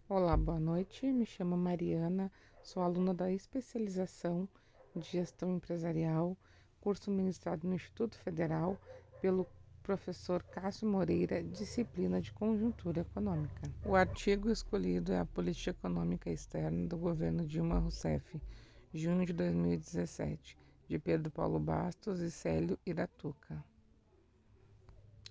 Olá, boa noite. Me chamo Mariana, sou aluna da especialização de Gestão Empresarial, curso ministrado no Instituto Federal pelo professor Cássio Moreira, disciplina de Conjuntura Econômica. O artigo escolhido é a Política Econômica Externa do governo Dilma Rousseff, junho de 2017, de Pedro Paulo Bastos e Célio Iratuca.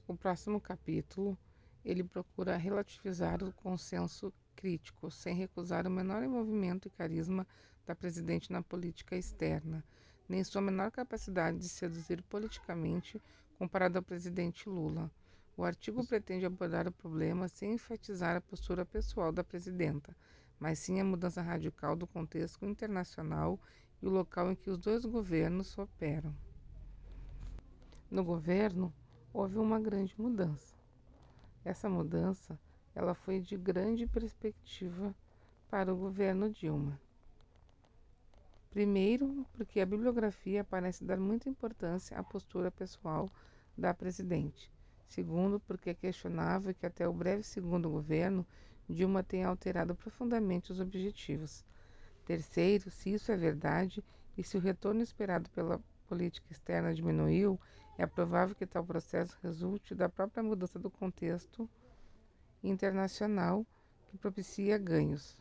O próximo capítulo, ele procura relativizar o consenso crítico, sem recusar o menor envolvimento e carisma da presidente na política externa, nem sua menor capacidade de seduzir politicamente comparado ao presidente Lula. O artigo pretende abordar o problema sem enfatizar a postura pessoal da presidenta, mas sim a mudança radical do contexto internacional e o local em que os dois governos operam. No governo, houve uma grande mudança. Essa mudança, ela foi de grande perspectiva para o governo Dilma. Primeiro, porque a bibliografia parece dar muita importância à postura pessoal da presidente. Segundo, porque é questionável que até o breve segundo governo, Dilma tenha alterado profundamente os objetivos. Terceiro, se isso é verdade e se o retorno esperado pela política externa diminuiu, é provável que tal processo resulte da própria mudança do contexto internacional que propicia ganhos,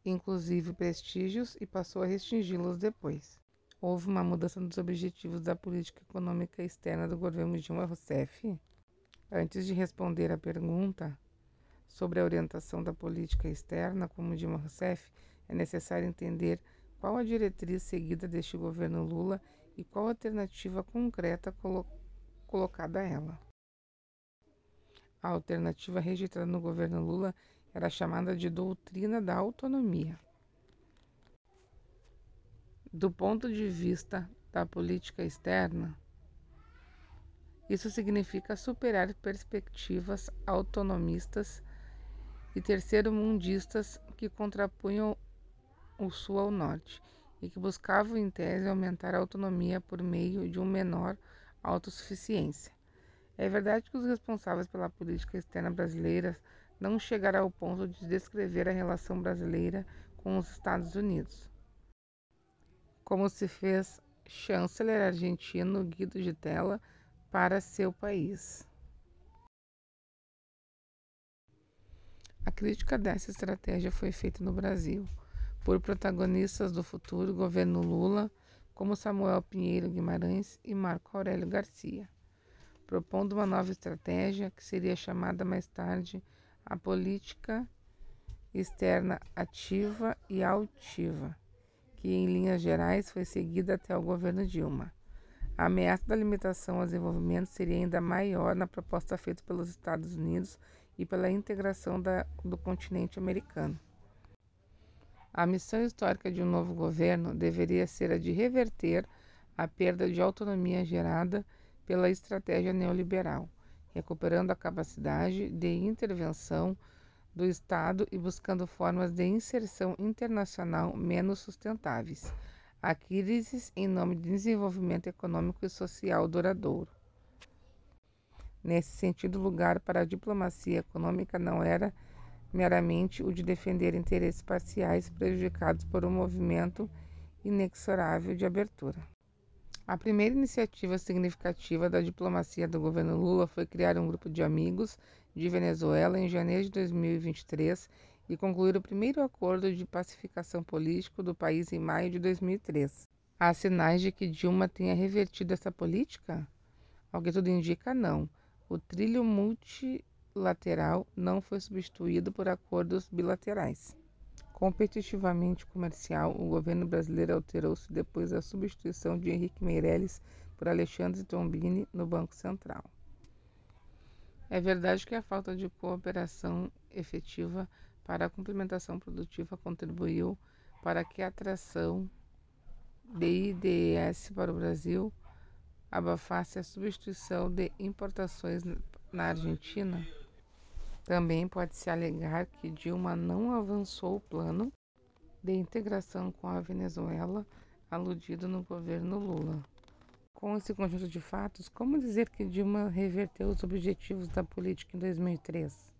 inclusive prestígios, e passou a restringi-los depois. Houve uma mudança nos objetivos da política econômica externa do governo Dilma Rousseff? Antes de responder à pergunta sobre a orientação da política externa como Dilma Rousseff, é necessário entender qual a diretriz seguida deste governo Lula e qual a alternativa concreta colocada a ela. A alternativa rejeitada no governo Lula era chamada de doutrina da autonomia. Do ponto de vista da política externa, isso significa superar perspectivas autonomistas e terceiro-mundistas que contrapunham o Sul ao Norte e que buscavam, em tese, aumentar a autonomia por meio de uma menor autossuficiência. É verdade que os responsáveis pela política externa brasileira não chegaram ao ponto de descrever a relação brasileira com os Estados Unidos, como se fez chanceler argentino Guido de Tella para seu país. A crítica dessa estratégia foi feita no Brasil por protagonistas do futuro governo Lula, como Samuel Pinheiro Guimarães e Marco Aurélio Garcia, propondo uma nova estratégia que seria chamada mais tarde a política externa ativa e altiva, que em linhas gerais foi seguida até o governo Dilma. A ameaça da limitação ao desenvolvimento seria ainda maior na proposta feita pelos Estados Unidos e pela integração do continente americano. A missão histórica de um novo governo deveria ser a de reverter a perda de autonomia gerada pela estratégia neoliberal, recuperando a capacidade de intervenção do Estado e buscando formas de inserção internacional menos sustentáveis. A crise em nome de desenvolvimento econômico e social duradouro. Nesse sentido, o lugar para a diplomacia econômica não era meramente o de defender interesses parciais prejudicados por um movimento inexorável de abertura. A primeira iniciativa significativa da diplomacia do governo Lula foi criar um grupo de amigos de Venezuela em janeiro de 2023 e concluir o primeiro acordo de pacificação político do país em maio de 2003. Há sinais de que Dilma tenha revertido essa política? Ao que tudo indica, não. O trilho multilateral não foi substituído por acordos bilaterais. Competitivamente comercial, o governo brasileiro alterou-se depois da substituição de Henrique Meirelles por Alexandre Tombini no Banco Central. É verdade que a falta de cooperação efetiva para a complementação produtiva contribuiu para que a atração de IDS para o Brasil abafasse a substituição de importações na Argentina. Também pode-se alegar que Dilma não avançou o plano de integração com a Venezuela aludido no governo Lula. Com esse conjunto de fatos, como dizer que Dilma reverteu os objetivos da política em 2003?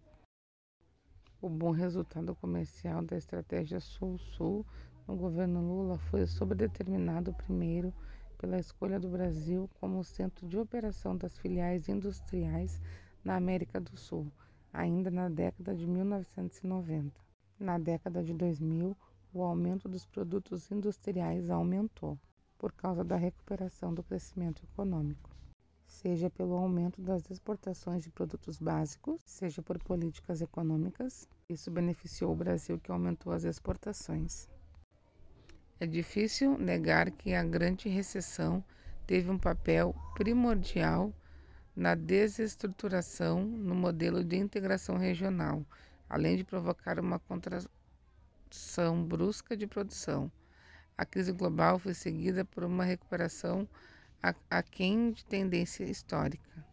O bom resultado comercial da estratégia Sul-Sul no governo Lula foi sobredeterminado primeiro pela escolha do Brasil como centro de operação das filiais industriais na América do Sul, ainda na década de 1990. Na década de 2000, o aumento dos produtos industriais aumentou, por causa da recuperação do crescimento econômico, seja pelo aumento das exportações de produtos básicos, seja por políticas econômicas. Isso beneficiou o Brasil, que aumentou as exportações. É difícil negar que a grande recessão teve um papel primordial na desestruturação no modelo de integração regional, além de provocar uma contração brusca de produção. A crise global foi seguida por uma recuperação aquém de tendência histórica.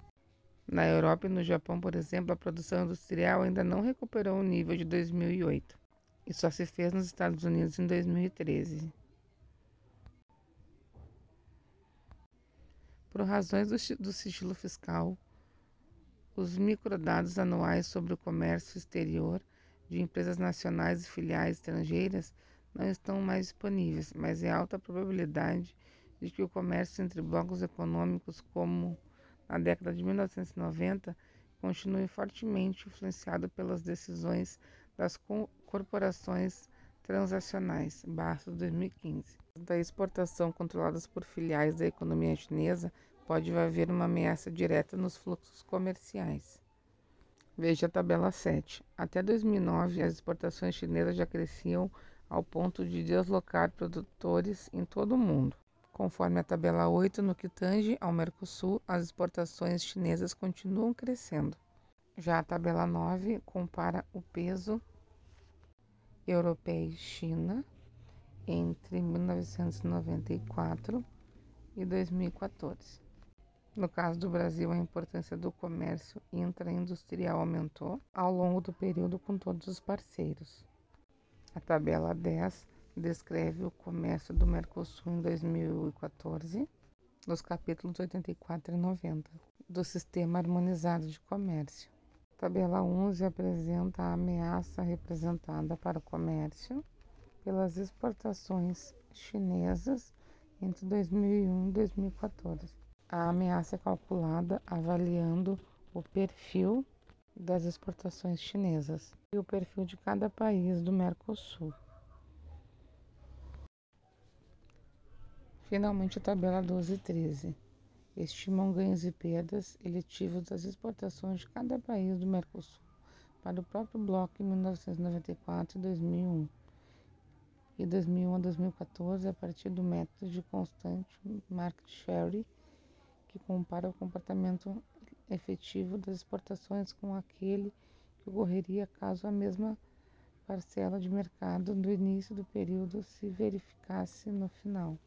Na Europa e no Japão, por exemplo, a produção industrial ainda não recuperou o nível de 2008 e só se fez nos Estados Unidos em 2013. Por razões do sigilo fiscal, os microdados anuais sobre o comércio exterior de empresas nacionais e filiais estrangeiras não estão mais disponíveis, mas é alta a probabilidade de que o comércio entre blocos econômicos, como na década de 1990, continue fortemente influenciado pelas decisões das corporações transacionais, Bastos 2015. Da exportação controladas por filiais da economia chinesa, pode haver uma ameaça direta nos fluxos comerciais. Veja a tabela 7. Até 2009, as exportações chinesas já cresciam ao ponto de deslocar produtores em todo o mundo. Conforme a tabela 8, no que tange ao Mercosul, as exportações chinesas continuam crescendo. Já a tabela 9 compara o peso europeu e China entre 1994 e 2014. No caso do Brasil, a importância do comércio intraindustrial aumentou ao longo do período com todos os parceiros. A tabela 10 descreve o comércio do Mercosul em 2014, nos capítulos 84 e 90, do Sistema Harmonizado de Comércio. A tabela 11 apresenta a ameaça representada para o comércio pelas exportações chinesas entre 2001 e 2014. A ameaça é calculada avaliando o perfil das exportações chinesas e o perfil de cada país do Mercosul. Finalmente, a tabela 12 e 13 estimam ganhos e perdas eletivos das exportações de cada país do Mercosul para o próprio bloco em 1994 e 2001. E 2001 a 2014, a partir do método de Constant Market Share, que compara o comportamento efetivo das exportações com aquele que ocorreria caso a mesma parcela de mercado do início do período se verificasse no final.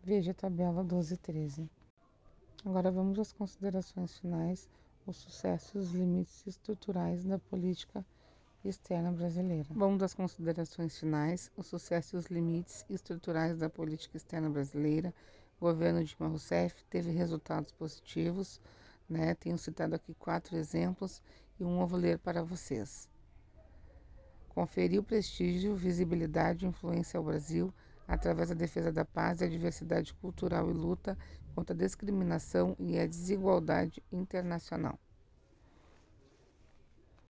Veja a tabela 12 e 13. Agora vamos às considerações finais, os sucessos e os limites estruturais da política externa brasileira. Vamos às considerações finais, os sucessos e os limites estruturais da política externa brasileira. O governo Dilma Rousseff teve resultados positivos, Tenho citado aqui 4 exemplos e um eu vou ler para vocês. Conferiu prestígio, visibilidade e influência ao Brasil através da defesa da paz e a diversidade cultural e luta contra a discriminação e a desigualdade internacional.